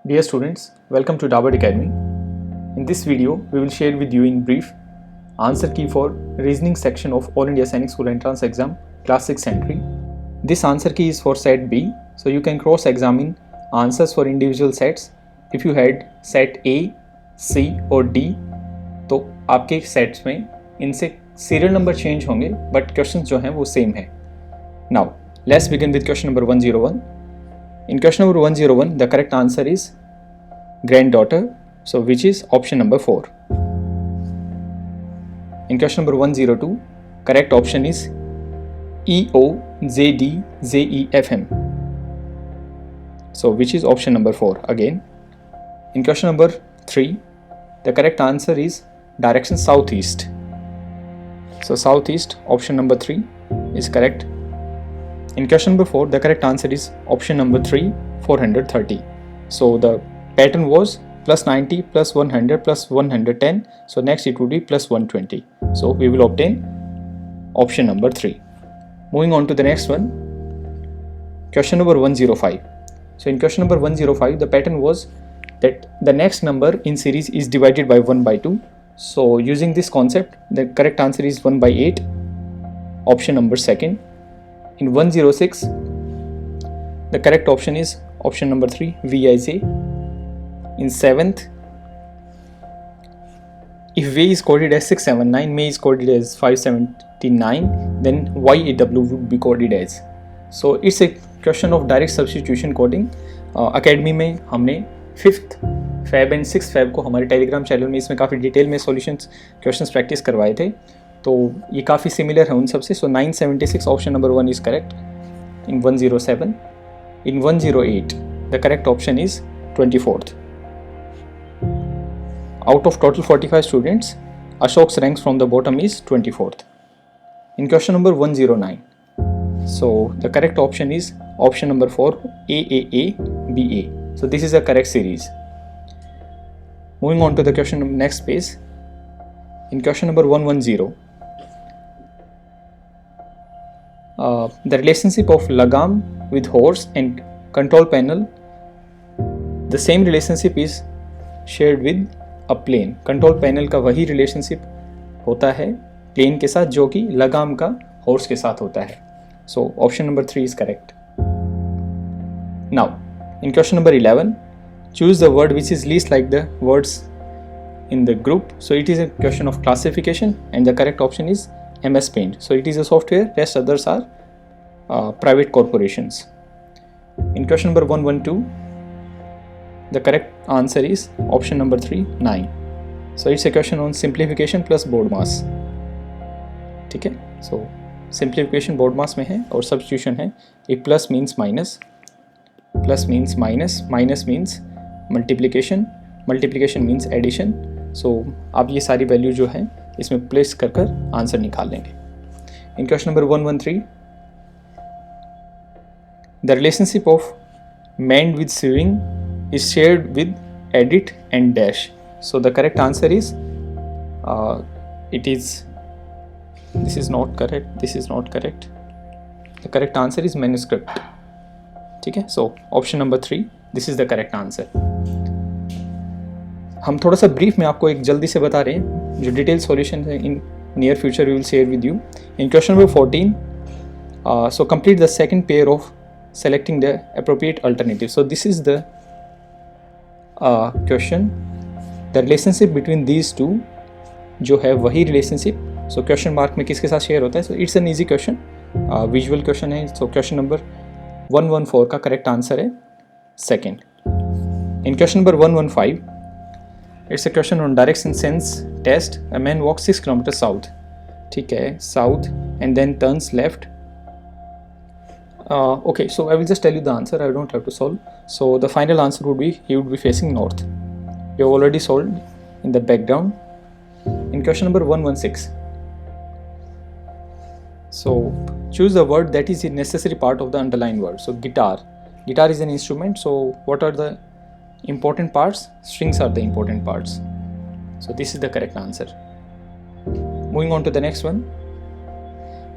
Dear students, welcome to Dabad Academy. In this video, we will share with you in brief answer key for reasoning section of All India Sainik School Entrance Exam Class 6 entry. This answer key is for set B, so you can cross-examine answers for individual sets. If you had set A, C और D, तो आपके sets में इनसे serial number change होंगे but questions जो हैं वो same है. Now, let's begin with question number 101. In question number 101, the correct answer is granddaughter, so which is option number 4. In question number 102, correct option is EOJDJEFM, so which is option number 4 again. In question number 3, the correct answer is direction southeast, so southeast, option number 3 is correct. In question number 4, the correct answer is option number 3, 430. So the pattern was plus 90 plus 100 plus 110. So next it would be plus 120. So we will obtain option number 3. Moving on to the next one. Question number 105. So in question number 105, the pattern was that the next number in series is divided by 1 by 2. So using this concept, the correct answer is 1 by 8. Option number 2nd. In 106, the correct option is option number 3, Vij. In 7th, if V is coded as 679, May is coded as 579, then YAW would be coded as. So it's a question of direct substitution coding. Academy में हमने 5th Feb and 6th Feb को हमारे Telegram channel में इसमें काफ़ी detail में solutions questions practice करवाए थे, तो ये काफ़ी सिमिलर है उन सबसे. सो 976 option number 1 is correct. In 107, in 108 the correct option is 24th. Out of total 45 students, Ashok's ranks from the bottom is 24th. In question number 109, so the correct option is option number 4, AAABA. So this is a correct series. Moving on to the question next page. In question number 110, the relationship of lagam with horse and control panel, the same relationship is shared with a plane. Control panel का वही relationship होता है plane के साथ जो कि लगाम का हॉर्स के साथ होता है. So option number 3 is correct. Now in question number 11, choose the word which is least like the words in the group. So it is a question of classification and the correct option is MS Paint. So it is a software, rest others are private corporations. In question number 112, the correct answer is option number 3, 9. So it's a question on simplification plus board mass. ठीक है, so simplification board mass में है और substitution है. एक plus means minus, plus means minus, minus means multiplication, multiplication means addition. सो आप ये सारी वैल्यू जो है इसमें प्लेस कर कर आंसर निकाल लेंगे. In question number 113, the relationship of man with swimming is shared with edit and dash. So the correct answer is it is this is not correct, this is not correct. The correct answer is manuscript. ठीक है, so option number 3, this is the correct answer. हम थोड़ा सा brief में आपको एक जल्दी से बता रहे हैं जो डिटेल सॉल्यूशन है. In near future we will share with you. In question number 14, so complete the second pair of selecting the appropriate alternative. So this is the question, the relationship between these two जो है वही relationship. So question mark में किसके साथ share होता है. So it's an easy question, visual question है. So question number 114 का करेक्ट आंसर है second. In question number 115, it's a question on direction sense test. A man walks 6 kilometers south. ठीक है, south and then turns left. Okay, so I will just tell you the answer. I don't have to solve. So the final answer would be he would be facing north. You have already solved in the background. In question number 116, so choose the word that is a necessary part of the underlined word. So guitar. Guitar is an instrument. So what are the important parts? Strings are the important parts. So this is the correct answer. Moving on to the next one.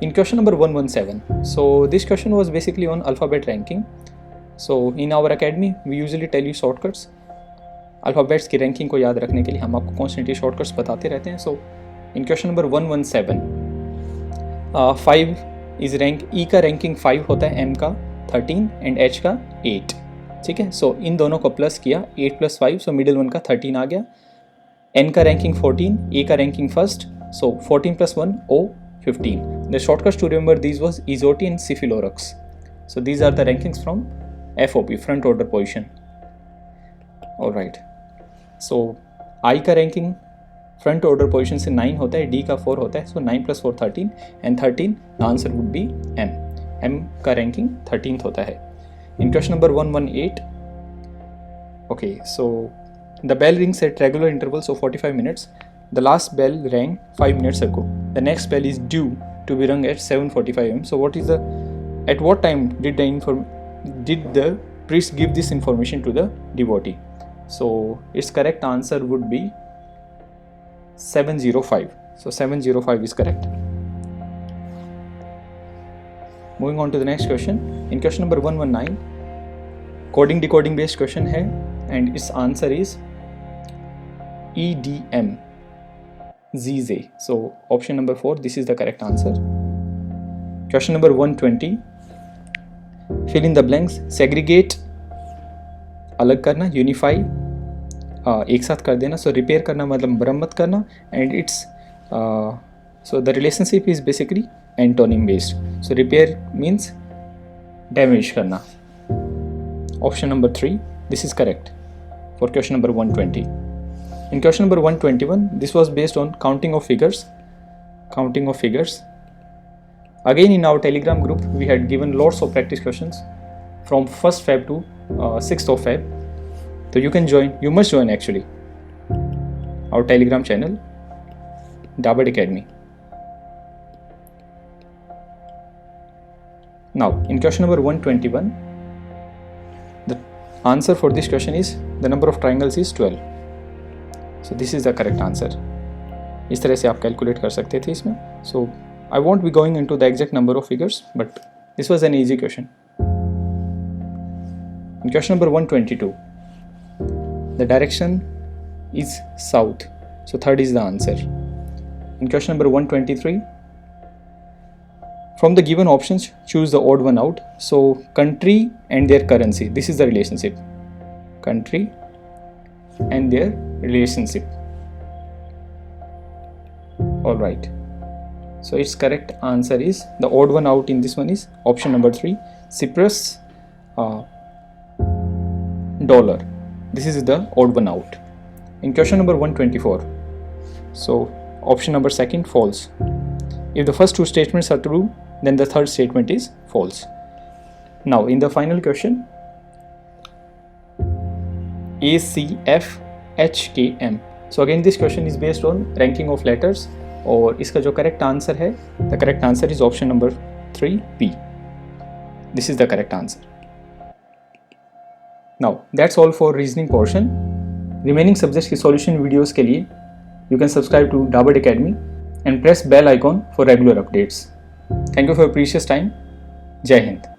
In question number 117, so this question was basically on alphabet ranking. So in our academy, we usually tell you shortcuts. Alphabets की ranking को याद रखने के लिए हम आपको constantly shortcuts बताते रहते हैं. सो इन क्वेश्चन नंबर 117 5 इज रैंक, ई का रैंकिंग 5 होता है, एम का 13 एंड एच का 8. ठीक है, सो इन दोनों को प्लस किया, 8 + 5, सो मिडिल वन का 13 आ गया. एन का रैंकिंग 14, ए का ranking first, so 14 + 1 O 15. The shortcuts to remember these was Azote and Cephalorax. So these are the rankings from FOP, front order position. All right. So I का ranking front order position से 9 होता है, D का 4 होता है, so 9 + 4 13 and 13 the answer would be M. M का ranking 13th होता है. In question number 118, okay, so the bell rings at regular intervals of 45 minutes. The last bell rang 5 minutes ago. The next bell is due to be rung at 7:45 am. So at what time did the priest give this information to the devotee? So its correct answer would be 7:05. So 7:05 is correct. Moving on to the next question. In question number 119, coding decoding based question है and its answer is EDM. ZZ. So option number 4, this is the correct answer. Question number 120, fill in the blanks. Segregate, अलग करना, unify, एक साथ कर देना, so repair करना मतलब मरम्मत करना, and it's so the relationship is basically antonym based. So repair means damage करना. Option number 3, this is correct for question number 120. In question number 121, this was based on counting of figures. Counting of figures. Again, in our Telegram group, we had given lots of practice questions from 1st Feb to 6th of Feb. So you can join, you must join actually, our Telegram channel, Dabad Academy. Now, in question number 121, the answer for this question is, the number of triangles is 12. So this is the correct answer. इस तरह से आप calculate कर सकते थे इसमें. So I won't be going into the exact number of figures, but this was an easy question. In question number 122, the direction is south. So third is the answer. In question number 123, from the given options, choose the odd one out. So country and their currency. This is the relationship. Country and their relationship. All right, so its correct answer is, the odd one out in this one is option number 3, Cyprus dollar. This is the odd one out. In question number 124, so option number 2, false. If the first two statements are true, then the third statement is false. Now in the final question, ACFHKM. So again this question is based on ranking of letters, और इसका जो correct answer है, the correct answer is option number 3, B. This is the correct answer. Now that's all for reasoning portion. Remaining subjects की solution videos के लिए you can subscribe to Dabad Academy and press bell icon for regular updates. Thank you for your precious time. Jai Hind.